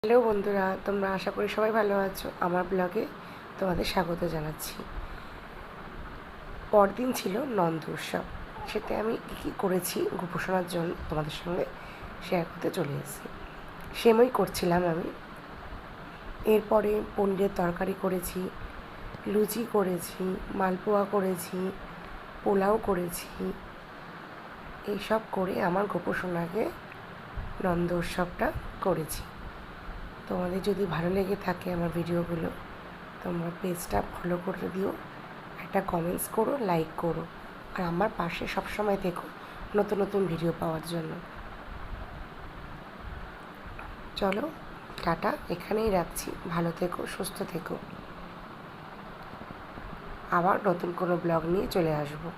Hello বন্ধুরা, তোমরা আশা করি সবাই ভালো আছো। আমার ব্লগে তোমাদের স্বাগত জানাচ্ছি। পরদিন ছিল নন্দ উৎসব। সেতে আমি কী করেছি ঘোষণার জন্য তোমাদের সঙ্গে শেয়ার করতে চলে এসেছি। সেমই করছিলাম আমি। এরপরে পনিরের তরকারি করেছি, লুচি করেছি, মালপোয়া করেছি, পোলাও করেছি। এইসব করে আমার গোপোষণাকে নন্দ উৎসবটা করেছি। তোমাদের যদি ভালো লেগে থাকে আমার ভিডিওগুলো, তোমরা পেজটা ফলো করে দিও, একটা কমেন্টস করো, লাইক করো, আর আমার পাশে সবসময় থেকো নতুন নতুন ভিডিও পাওয়ার জন্য। চলো, টাটা, এখানেই রাখছি। ভালো থেকো, সুস্থ থেকো। আবার নতুন কোনো ব্লগ নিয়ে চলে আসবো।